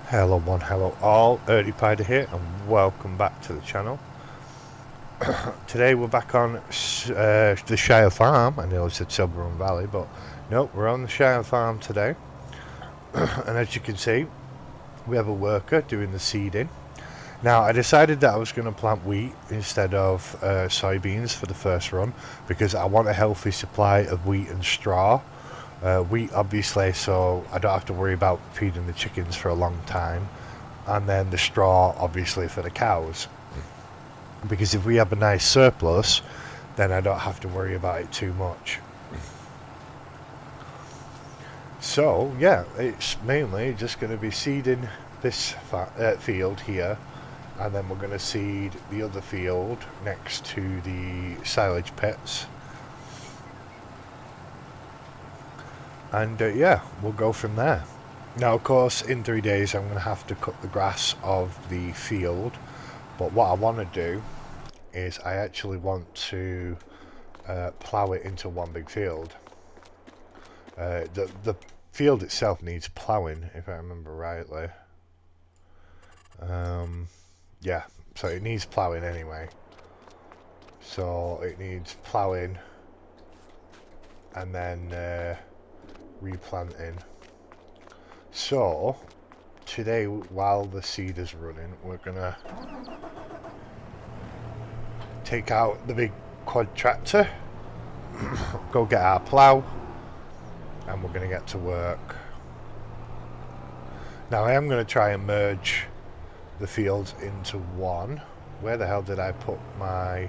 Hello one, hello all, Pider here and welcome back to the channel. Today we're back on the Shire farm. I nearly said Silverrun Valley, but no, we're on the Shire farm today. And as you can see, we have a worker doing the seeding. Now I decided that I was going to plant wheat instead of soybeans for the first run because I want a healthy supply of wheat and straw. Wheat obviously, so I don't have to worry about feeding the chickens for a long time, and then the straw obviously for the cows, because if we have a nice surplus then I don't have to worry about it too much. So yeah, it's mainly just going to be seeding this field here, and then we're going to seed the other field next to the silage pits. And yeah, we'll go from there. Now of course in 3 days I'm going to have to cut the grass of the field, but what I want to do is I actually want to plough it into one big field. The field itself needs ploughing, if I remember rightly. Yeah, so it needs ploughing anyway. So it needs ploughing and then replanting. So today, while the seed is running, we're gonna take out the big quad tractor, go get our plough, and we're gonna get to work. Now I am gonna try and merge the fields into one. Where the hell did I put my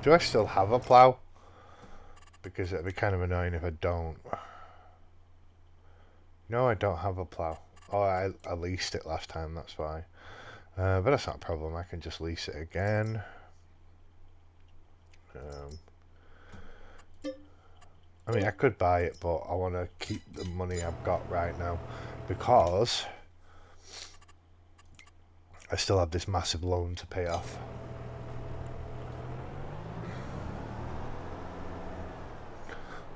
do I still have a plough? Because it'd be kind of annoying if I don't. No, I don't have a plough. Oh, I leased it last time, that's why. But that's not a problem, I can just lease it again. I mean, I could buy it, but I want to keep the money I've got right now, because I still have this massive loan to pay off.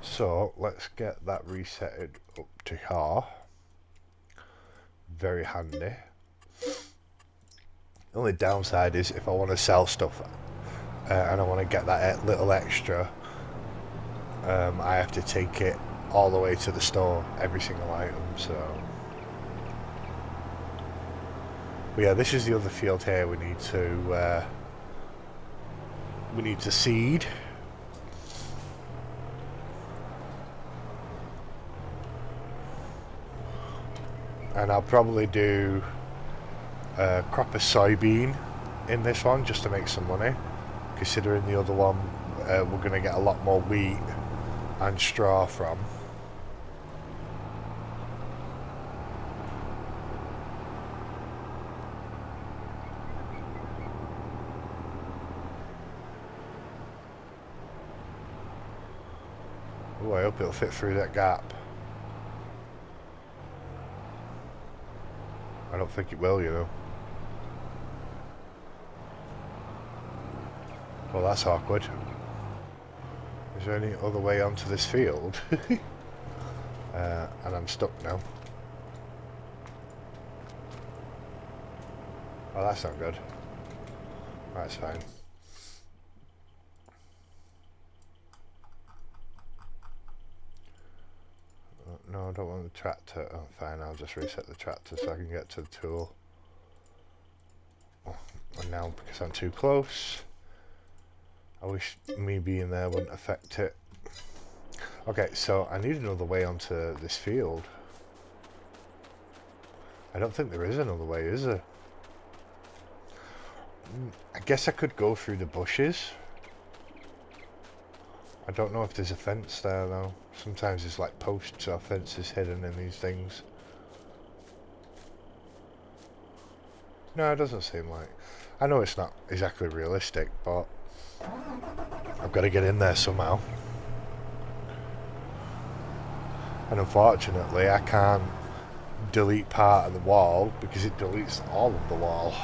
So let's get that resetted up to here. Very handy. The only downside is if I want to sell stuff and I want to get that little extra, I have to take it all the way to the store, every single item. So, but yeah, this is the other field here. We need to seed. And I'll probably do a crop of soybean in this one just to make some money, considering the other one we're going to get a lot more wheat and straw from. Oh, I hope it'll fit through that gap. I don't think it will, you know. Well, that's awkward. Is there any other way onto this field? And I'm stuck now. Oh, that's not good. That's fine. No, I don't want the tractor. Oh, fine, I'll just reset the tractor so I can get to the tool. Oh, and now, because I'm too close, I wish me being there wouldn't affect it. Okay, so I need another way onto this field. I don't think there is another way, is there? I guess I could go through the bushes. I don't know if there's a fence there though. Sometimes there's like posts or fences hidden in these things. No, it doesn't seem like. I know it's not exactly realistic, but I've got to get in there somehow. And unfortunately I can't delete part of the wall because it deletes all of the wall.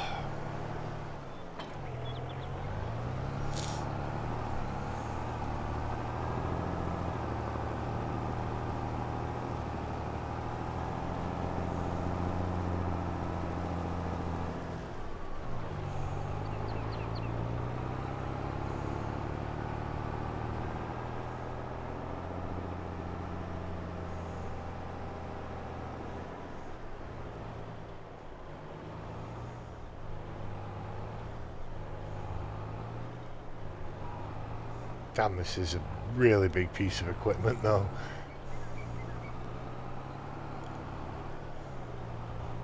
Damn, this is a really big piece of equipment though.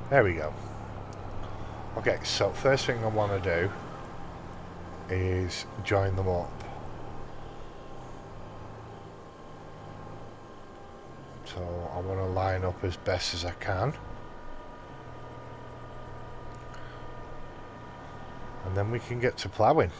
There we go. Okay, so first thing I want to do is join them up. So I want to line up as best as I can. And then we can get to ploughing.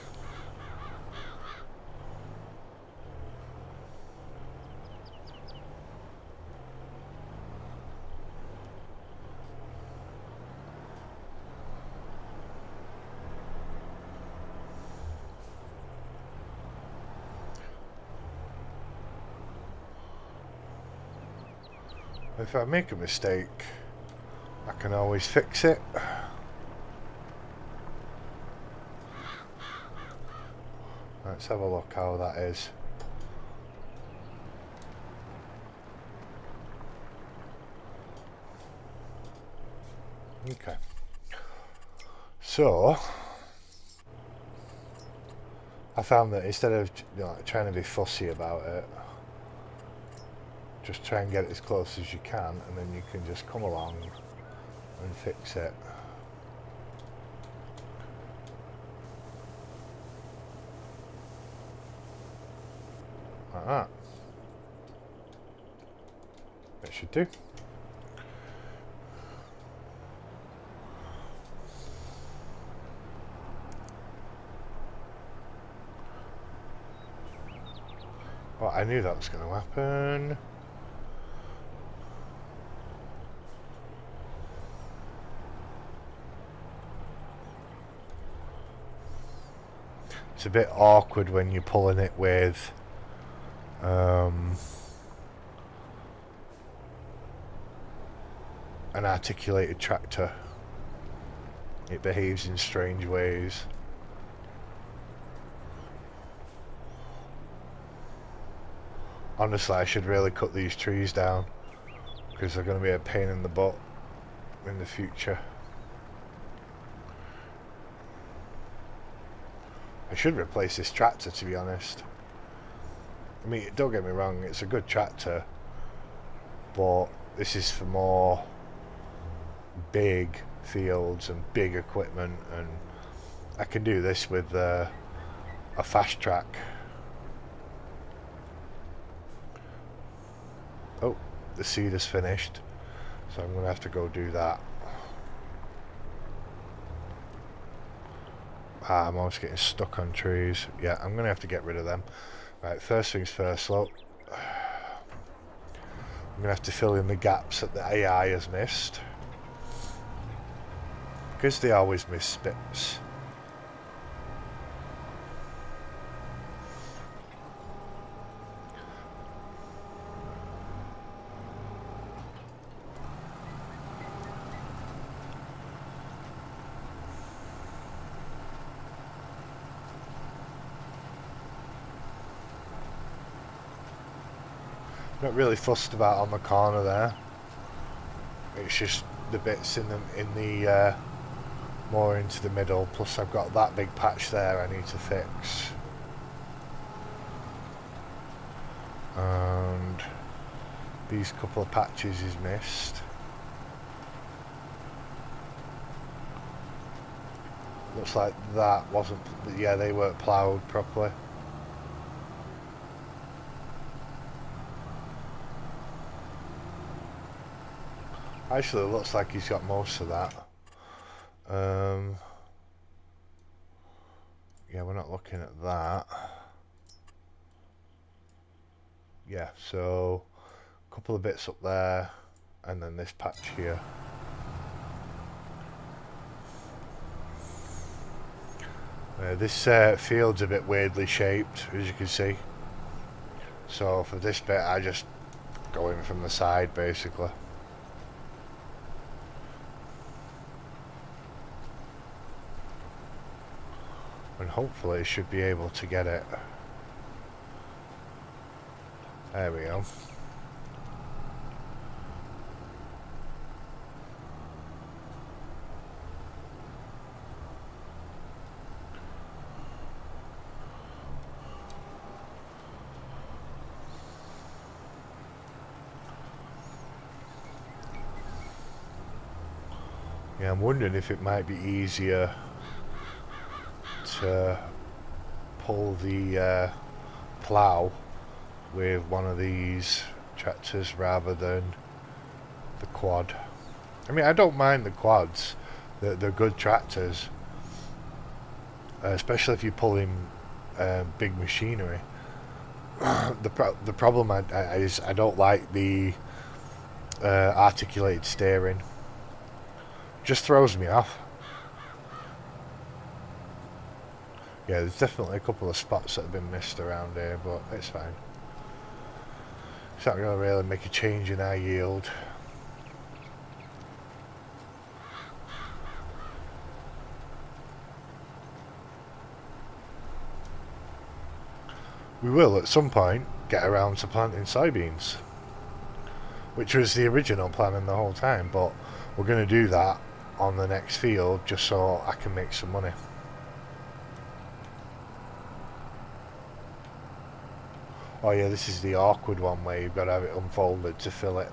If I make a mistake, I can always fix it. Let's have a look how that is. Okay. So I found that instead of trying to be fussy about it, just try and get it as close as you can, and then you can just come along and fix it. Like that. That should do. Well, I knew that was going to happen. It's a bit awkward when you're pulling it with an articulated tractor. It behaves in strange ways. Honestly, I should really cut these trees down because they're going to be a pain in the butt in the future. I should replace this tractor, to be honest. I mean, don't get me wrong, it's a good tractor, but this is for more big fields and big equipment, and I can do this with a fast track. Oh, the seed is finished, so I'm going to have to go do that. I'm always getting stuck on trees. Yeah, I'm going to have to get rid of them. Right, first things first, look. I'm going to have to fill in the gaps that the AI has missed, because they always miss bits. Not really fussed about on the corner there. It's just the bits in the more into the middle. Plus, I've got that big patch there I need to fix, and these couple of patches is missed. Looks like that wasn't. Yeah, they weren't ploughed properly. Actually, it looks like he's got most of that. Yeah, we're not looking at that. Yeah, so a couple of bits up there, and then this patch here. This field's a bit weirdly shaped, as you can see. So for this bit, I just go in from the side, basically. And hopefully should be able to get it. There we go. Yeah, I'm wondering if it might be easier to pull the plough with one of these tractors rather than the quad. I mean, I don't mind the quads. They're good tractors, especially if you're pulling big machinery. The problem is I don't like the articulated steering. Just throws me off. Yeah, there's definitely a couple of spots that have been missed around here, but it's fine. It's not going to really make a change in our yield. We will at some point get around to planting soybeans, which was the original plan in the whole time, but we're going to do that on the next field just so I can make some money. Oh yeah, this is the awkward one where you've got to have it unfolded to fill it.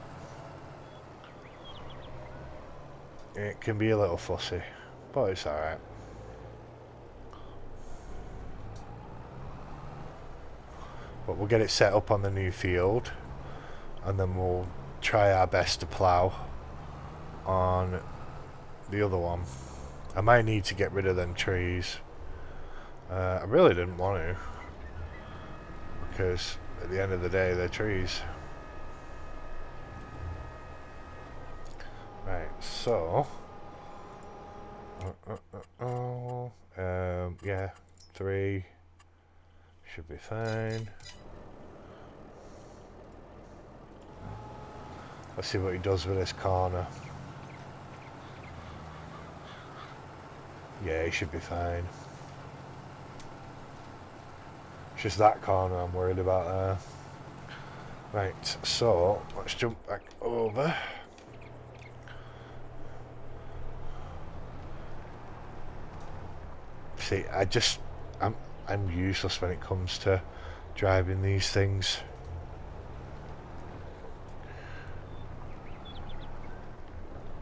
It can be a little fussy, but it's alright. But we'll get it set up on the new field, and then we'll try our best to plough on the other one. I might need to get rid of them trees. I really didn't want to, because at the end of the day they're trees. Right, so yeah, 3 should be fine. Let's see what he does with this corner. Yeah, he should be fine. It's just that corner I'm worried about there. Right, so let's jump back over. See, I'm useless when it comes to driving these things.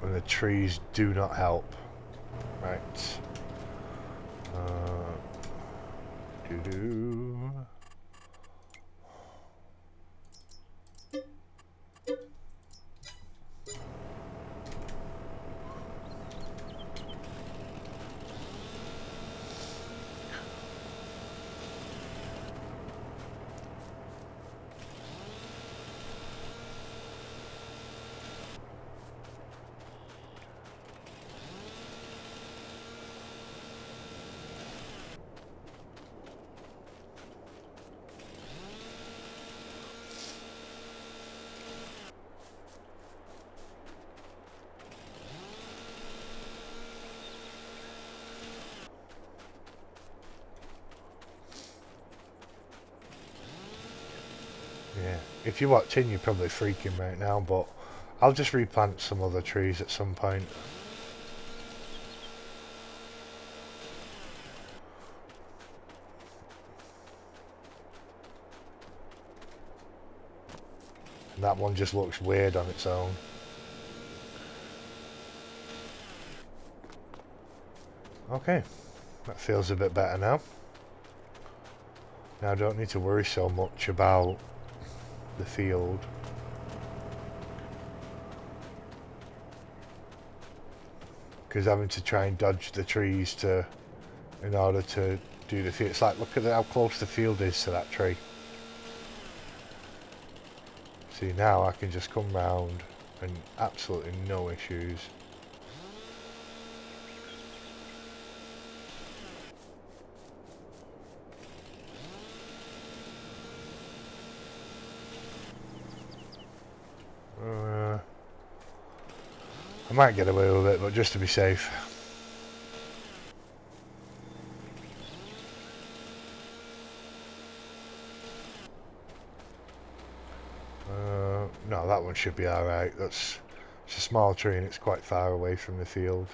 And the trees do not help. Right. Doo-doo. Yeah, if you're watching, you're probably freaking right now, but I'll just replant some other trees at some point. And that one just looks weird on its own. Okay, that feels a bit better now. Now I don't need to worry so much about the field. Because having to try and dodge the trees in order to do the field. It's like, look at how close the field is to that tree. See, now I can just come round and absolutely no issues. I might get away with it, but just to be safe. No, that one should be alright. It's a small tree and it's quite far away from the field.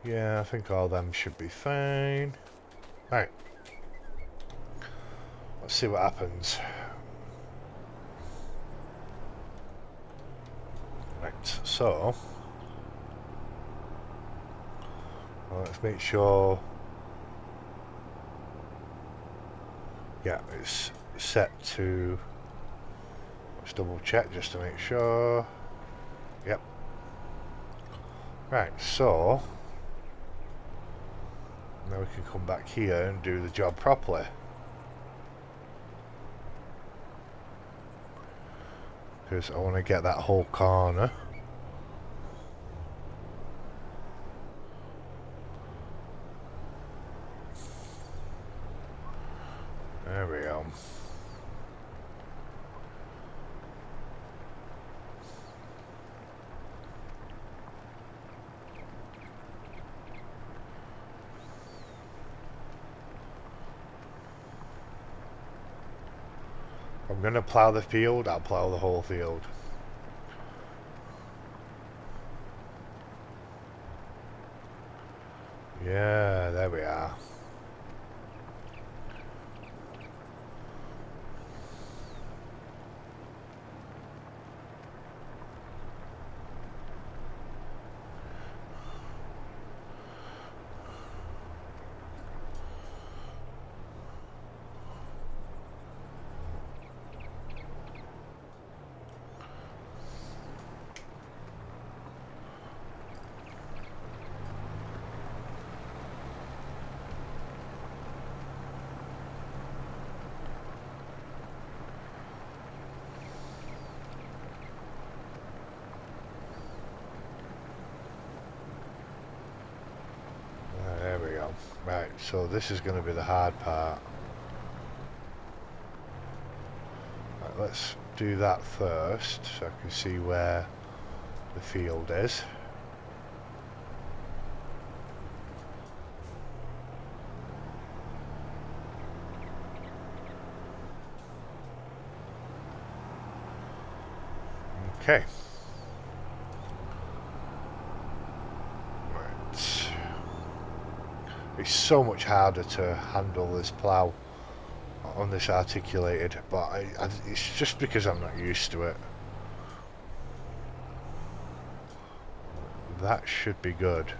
Yeah, I think all them should be fine. Right. Let's see what happens. Right. Right, so let's make sure. Yeah, it's set to. Let's double check just to make sure. Yep. Right, so now we can come back here and do the job properly. Because I want to get that whole corner. There we go. I'm going to plough the field, I'll plough the whole field. Yeah, there we are. There we go. Right, so this is going to be the hard part. Right, let's do that first so I can see where the field is. Okay. Right. It's so much harder to handle this plough on this articulated, but it's just because I'm not used to it. That should be good.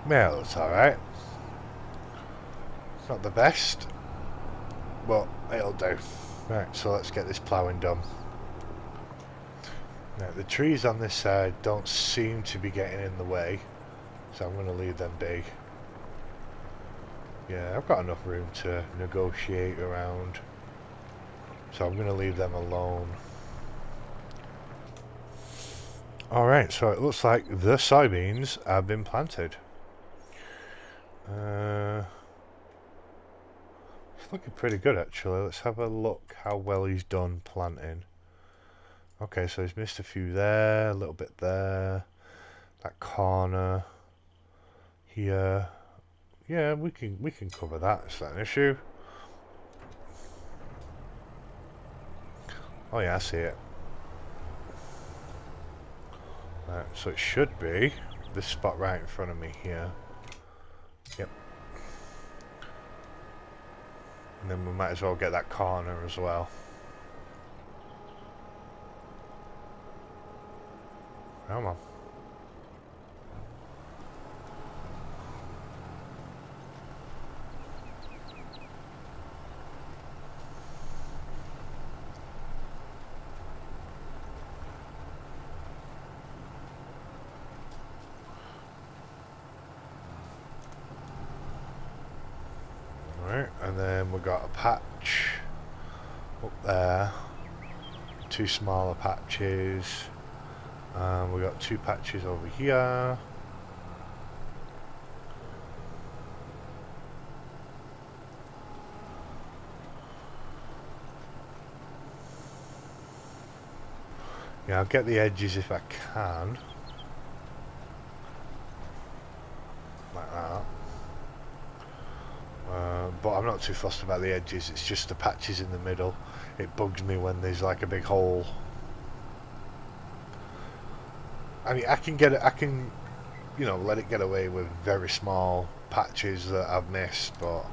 Yeah, that's alright. Not the best, but it'll do. Right, so let's get this ploughing done. Now, the trees on this side don't seem to be getting in the way, so I'm going to leave them be. Yeah, I've got enough room to negotiate around, so I'm going to leave them alone. Alright, so it looks like the soybeans have been planted. It's looking pretty good actually. Let's have a look how well he's done planting. Okay, so he's missed a few there, a little bit there, that corner here. Yeah, we can cover that. Is that an issue? Oh yeah, I see it. Right, so it should be this spot right in front of me here. Yep. And then we might as well get that corner as well. Come on. Right, and then we've got a patch up there, two smaller patches, and we've got two patches over here. Yeah, I'll get the edges if I can, like that. But I'm not too fussed about the edges, it's just the patches in the middle. It bugs me when there's like a big hole. I mean, I can get it. I can, you know, let it get away with very small patches that I've missed, but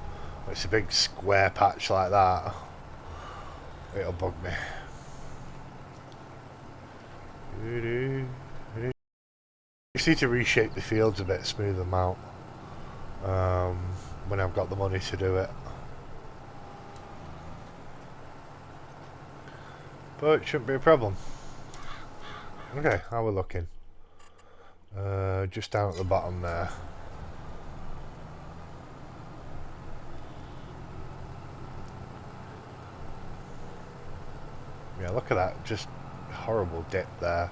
it's a big square patch like that. It'll bug me. Just need to reshape the fields a bit, smooth them out. When I've got the money to do it. But it shouldn't be a problem. Okay, how we're looking? Just down at the bottom there. Yeah, look at that, just horrible dip there.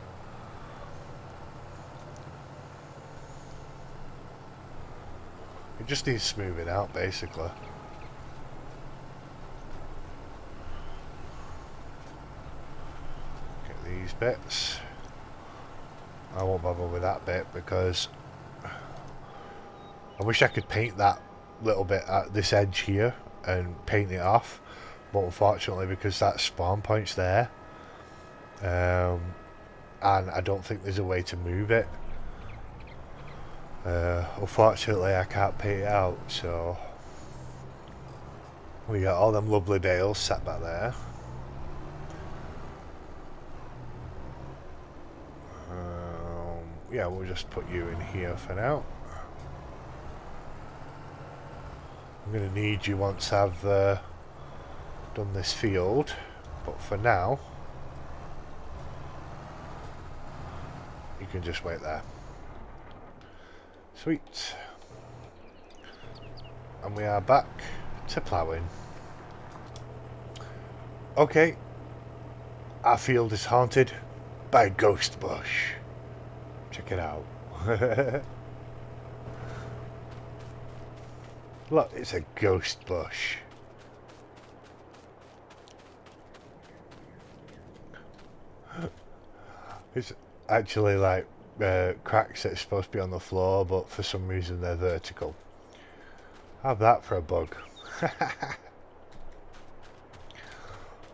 It just needs smoothing out, basically. Get these bits. I won't bother with that bit because I wish I could paint that little bit at this edge here and paint it off, but unfortunately because that spawn point's there, and I don't think there's a way to move it. Unfortunately I can't paint it out, so we got all them lovely bales sat back there. Yeah, we'll just put you in here for now. I'm going to need you once I've done this field, but for now you can just wait there. Sweet. And we are back to ploughing. Okay, our field is haunted by a ghost bush. Check it out. Look, it's a ghost bush. It's actually like cracks that's supposed to be on the floor, but for some reason they're vertical. Have that for a bug.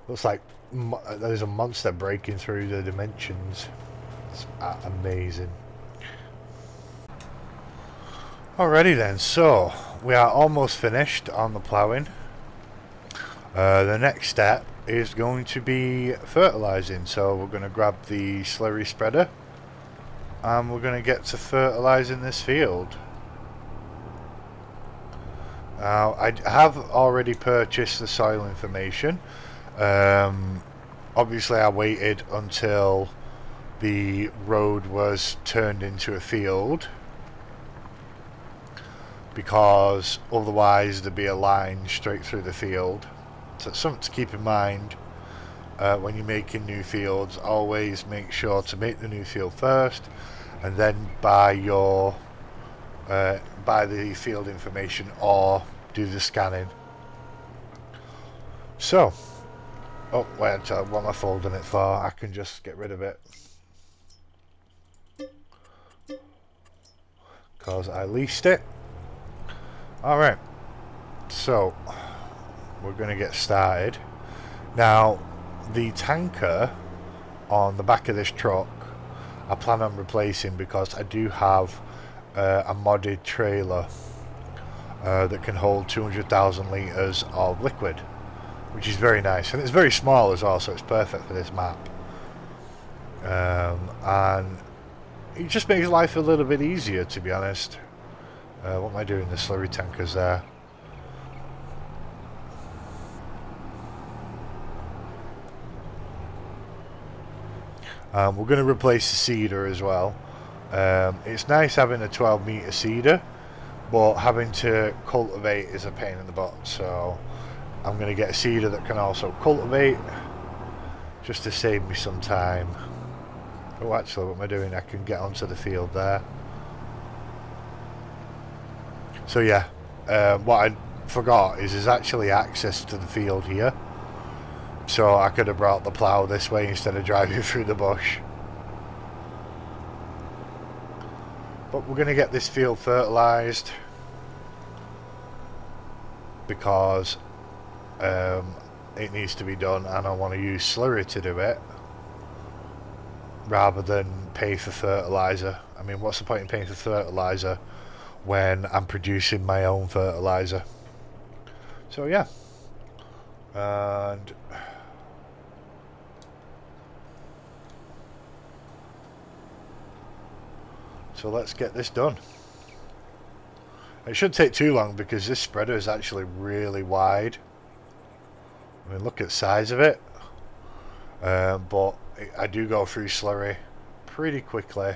Looks like there's a monster breaking through the dimensions. It's amazing. Alrighty then, so we are almost finished on the ploughing. The next step is going to be fertilizing, so we're going to grab the slurry spreader and we're going to get to fertilizing this field. Now I have already purchased the soil information. Obviously I waited until the road was turned into a field, because otherwise there'd be a line straight through the field. So it's something to keep in mind when you're making new fields. Always make sure to make the new field first and then buy your buy the field information or do the scanning. So, oh wait, what am I folding it for? I can just get rid of it because I leased it. Alright, so we're going to get started. Now, the tanker on the back of this truck I plan on replacing because I do have a modded trailer that can hold 200,000 litres of liquid, which is very nice, and it's very small as well, so it's perfect for this map. And it just makes life a little bit easier, to be honest. What am I doing? The slurry tankers there. We're going to replace the seeder as well. It's nice having a 12-metre seeder, but having to cultivate is a pain in the butt, so I'm going to get a seeder that can also cultivate, just to save me some time. Oh, actually, what am I doing? I can get onto the field there. So yeah, what I forgot is there's actually access to the field here. So I could have brought the plough this way instead of driving through the bush. But we're going to get this field fertilised because it needs to be done, and I want to use slurry to do it. rather than pay for fertilizer. I mean, what's the point in paying for fertilizer when I'm producing my own fertilizer? So yeah, and so let's get this done. It shouldn't take too long because this spreader is actually really wide. I mean, look at the size of it. But I do go through slurry pretty quickly.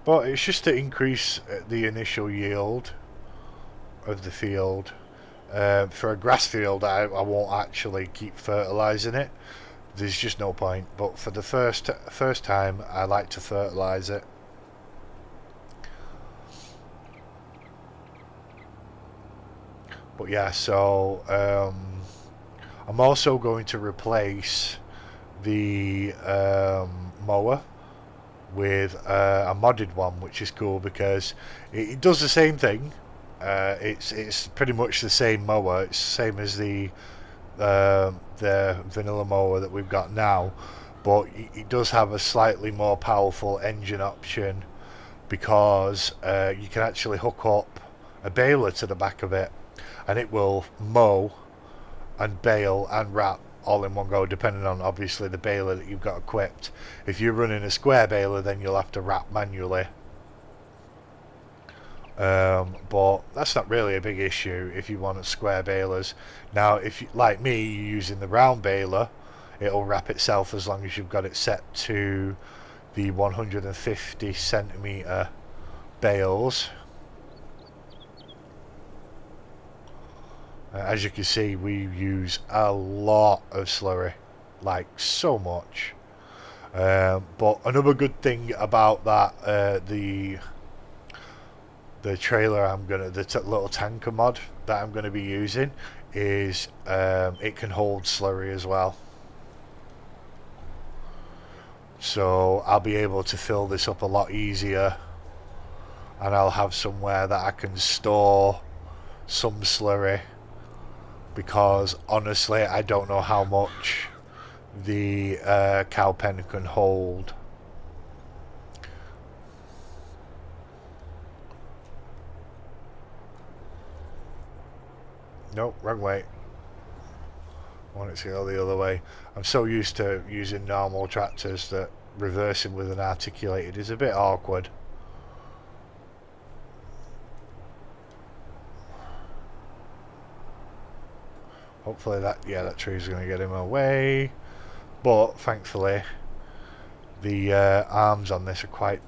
But it's just to increase the initial yield of the field. For a grass field, I won't actually keep fertilizing it. There's just no point. But for the first time, I like to fertilize it. But yeah, so I'm also going to replace the mower with a modded one, which is cool because it does the same thing. It's pretty much the same mower. It's the same as the vanilla mower that we've got now, but it does have a slightly more powerful engine option because you can actually hook up a baler to the back of it, and it will mow and bale and wrap all in one go, depending on obviously the baler that you've got equipped. If you're running a square baler, then you'll have to wrap manually. But that's not really a big issue if you want square balers. Now, if you, like me, you're using the round baler, it'll wrap itself as long as you've got it set to the 150 centimeter bales. As you can see, we use a lot of slurry, like so much. But another good thing about that, the trailer the little tanker mod that I'm gonna be using is it can hold slurry as well. So I'll be able to fill this up a lot easier, and I'll have somewhere that I can store some slurry, because honestly I don't know how much the cow pen can hold. Nope, wrong way. I want it to go the other way. I'm so used to using normal tractors that reversing with an articulated is a bit awkward. Hopefully that tree's going to get him away. But thankfully the arms on this are quite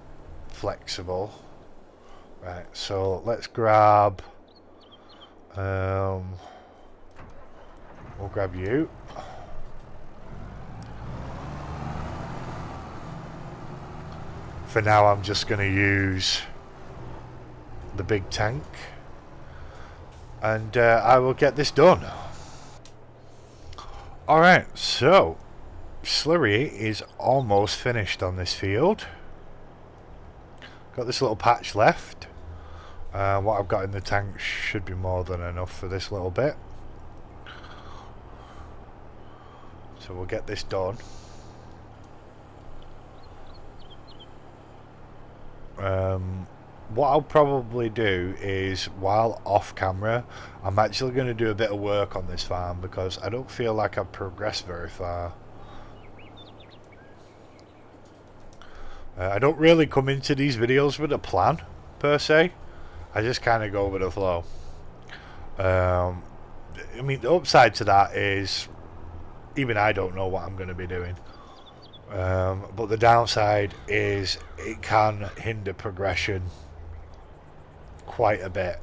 flexible. Right, so let's grab we'll grab you. For now I'm just going to use the big tank, and I will get this done. Alright, so slurry is almost finished on this field. Got this little patch left. What I've got in the tank should be more than enough for this little bit. So we'll get this done. What I'll probably do is, while off camera, I'm actually going to do a bit of work on this farm because I don't feel like I've progressed very far. I don't really come into these videos with a plan per se. I just kind of go with the flow. I mean, the upside to that is even I don't know what I'm going to be doing. But the downside is it can hinder progression quite a bit.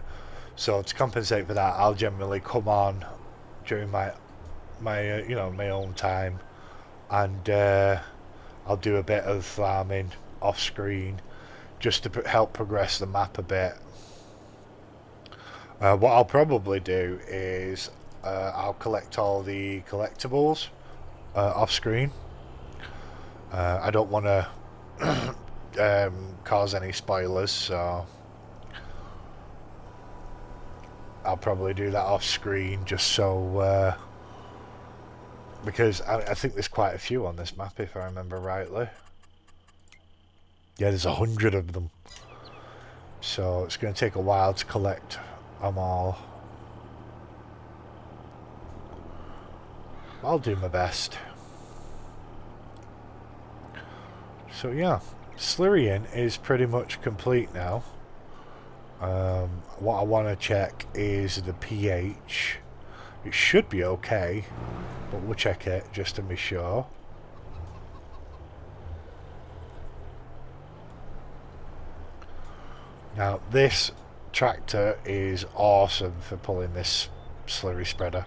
So to compensate for that, I'll generally come on during my you know, my own time, and I'll do a bit of farming off screen just to help progress the map a bit. What I'll probably do is I'll collect all the collectibles off screen. I don't want to cause any spoilers, so I'll probably do that off screen just so because I think there's quite a few on this map if I remember rightly. Yeah, there's 100 of them, so it's going to take a while to collect them all. I'll do my best. So yeah, slurrying is pretty much complete now. What I want to check is the pH. It should be okay, but we'll check it just to be sure. Now this tractor is awesome for pulling this slurry spreader.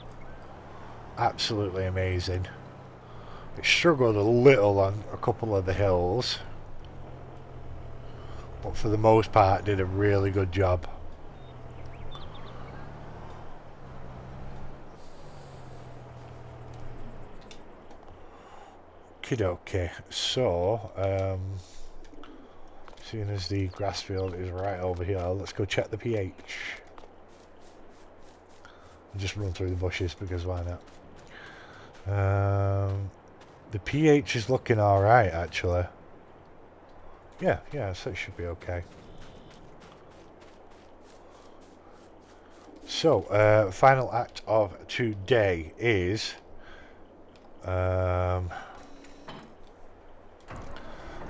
Absolutely amazing. It struggled a little on a couple of the hills, but for the most part did a really good job. Okay, so seeing as the grass field is right over here, let's go check the pH. Just run through the bushes because why not? The pH is looking alright actually. Yeah, so it should be okay. So, final act of today is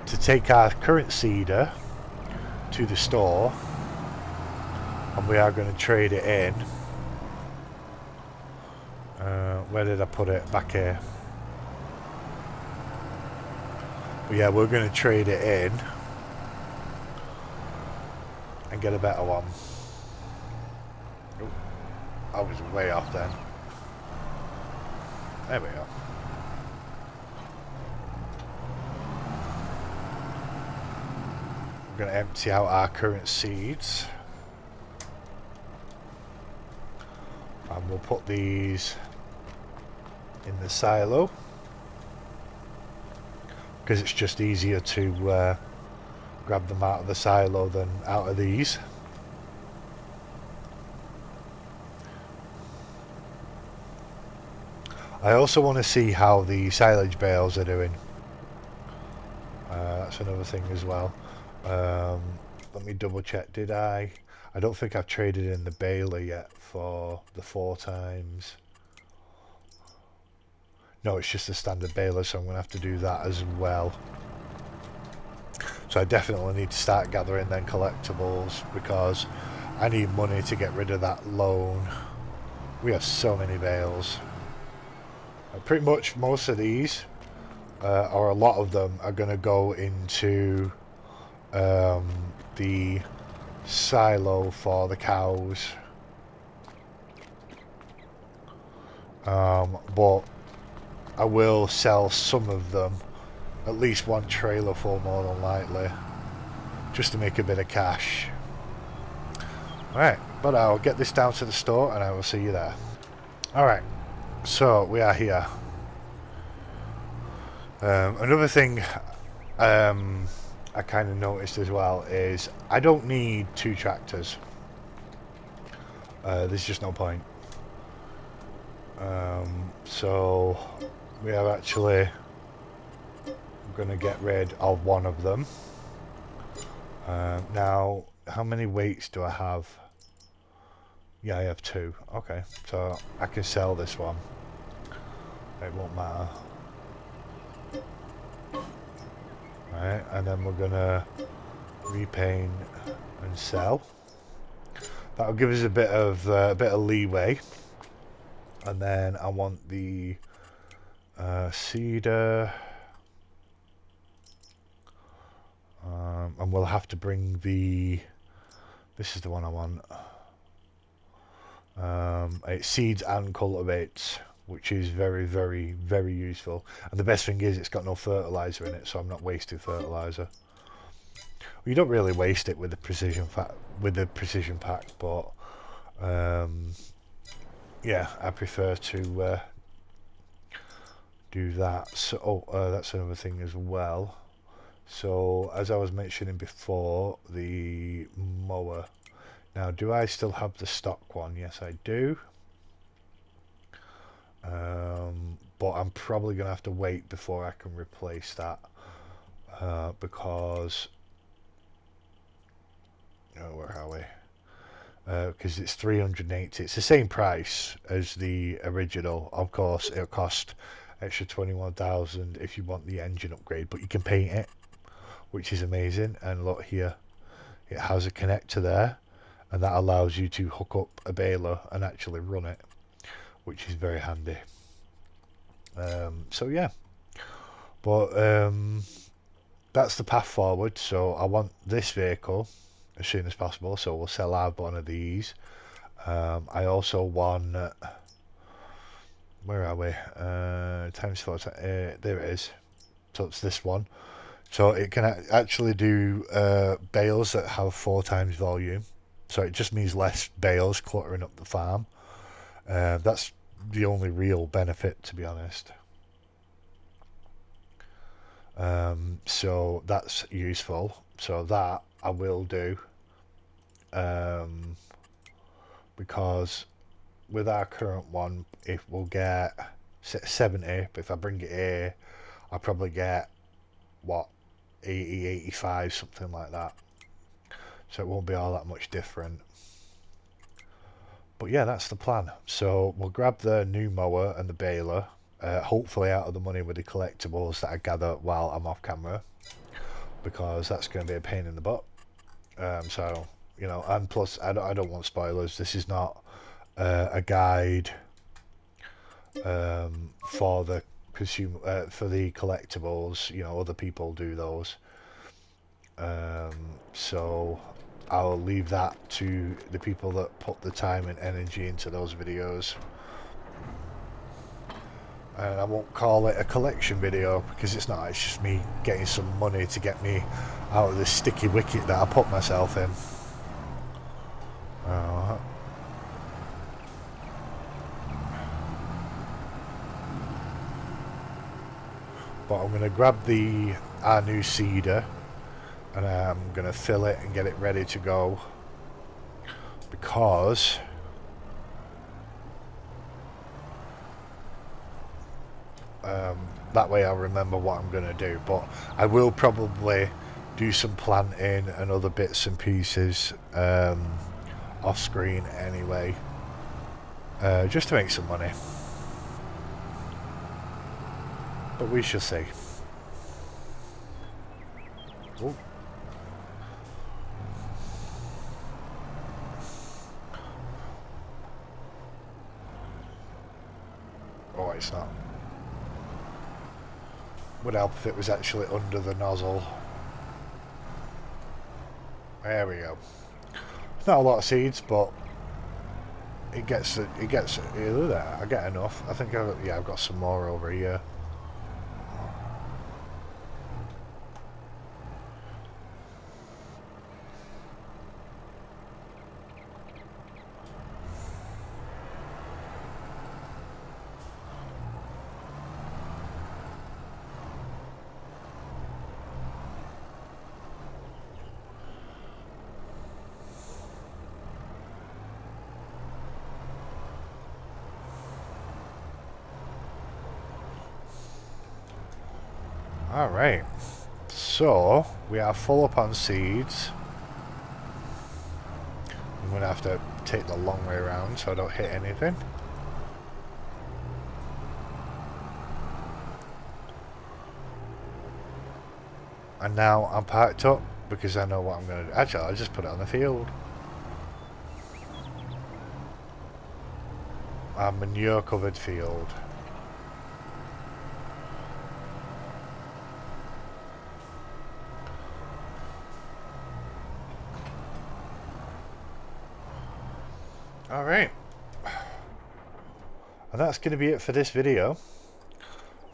to take our current seeder to the store, and we are going to trade it in. Where did I put it? Back here. But yeah, we're going to trade it in and get a better one. Oh, I was way off then. There we go. We're going to empty out our current seeds. And we'll put these in the silo, because it's just easier to grab them out of the silo than out of these. I also want to see how the silage bales are doing. That's another thing as well. Let me double check. Did I don't think I've traded in the baler yet for the 4 times. No, it's just a standard baler, so I'm going to have to do that as well. So I definitely need to start gathering then collectibles, because I need money to get rid of that loan. We have so many bales. Pretty much most of these, or a lot of them, are going to go into the silo for the cows. But I will sell some of them, at least one trailer full more than likely, just to make a bit of cash. Alright, but I'll get this down to the store and I will see you there. Alright, so we are here. Another thing I kind of noticed as well is I don't need 2 tractors. There's just no point. So we are actually going to get rid of one of them. Now, how many weights do I have? Yeah, I have 2. Okay, so I can sell this one. It won't matter. Right, and then we're gonna repaint and sell. That'll give us a bit of leeway. And then I want the cedar, and we'll have to bring the. This is the one I want. It seeds and cultivates, which is very, very, very useful. And the best thing is it's got no fertilizer in it, so I'm not wasting fertilizer. Well, you don't really waste it with the precision pack, but yeah, I prefer to do that. So that's another thing as well. So as I was mentioning before, the mower Now, do I still have the stock one? Yes, I do. But I'm probably going to have to wait before I can replace that. Because... Oh, where are we? Because it's 380. It's the same price as the original. Of course, it'll cost extra 21,000 if you want the engine upgrade, but you can paint it, which is amazing. And look here, it has a connector there, and that allows you to hook up a baler and actually run it, which is very handy. So yeah, but that's the path forward. So I want this vehicle as soon as possible, so we'll sell out one of these. I also want, where are we? Times 4, there it is. So it's this one. So it can actually do bales that have 4 times volume. So it just means less bales cluttering up the farm. That's the only real benefit, to be honest. So that's useful. So that I will do. Because with our current one, if we'll get 70, but if I bring it here, I'll probably get, what, 80, 85, something like that. So it won't be all that much different. But yeah, that's the plan. So we'll grab the new mower and the baler, hopefully out of the money with the collectibles that I gather while I'm off camera, because that's going to be a pain in the butt. So, you know, and plus I don't want spoilers. This is not a guide for the consumer, for the collectibles. You know, other people do those. So I'll leave that to the people that put the time and energy into those videos. And I won't call it a collection video, because it's not. It's just me getting some money to get me out of this sticky wicket that I put myself in. But I'm going to grab our new seeder, and I'm going to fill it and get it ready to go, because that way I'll remember what I'm going to do. But I will probably do some planting and other bits and pieces off screen anyway, just to make some money. But we shall see. Ooh. Oh, it's not. Would help if it was actually under the nozzle. There we go. It's not a lot of seeds, but it gets either there. I get enough. I think I've got some more over here. Alright, so we are full up on seeds. I'm going to have to take the long way around so I don't hit anything. And now I'm parked up because I know what I'm going to do. Actually, I'll just put it on the field. A manure covered field. Alright, and that's going to be it for this video.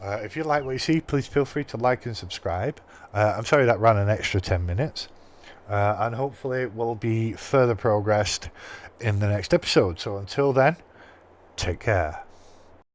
If you like what you see, please feel free to like and subscribe. I'm sorry that ran an extra 10 minutes. And hopefully we'll be further progressed in the next episode. So until then, take care.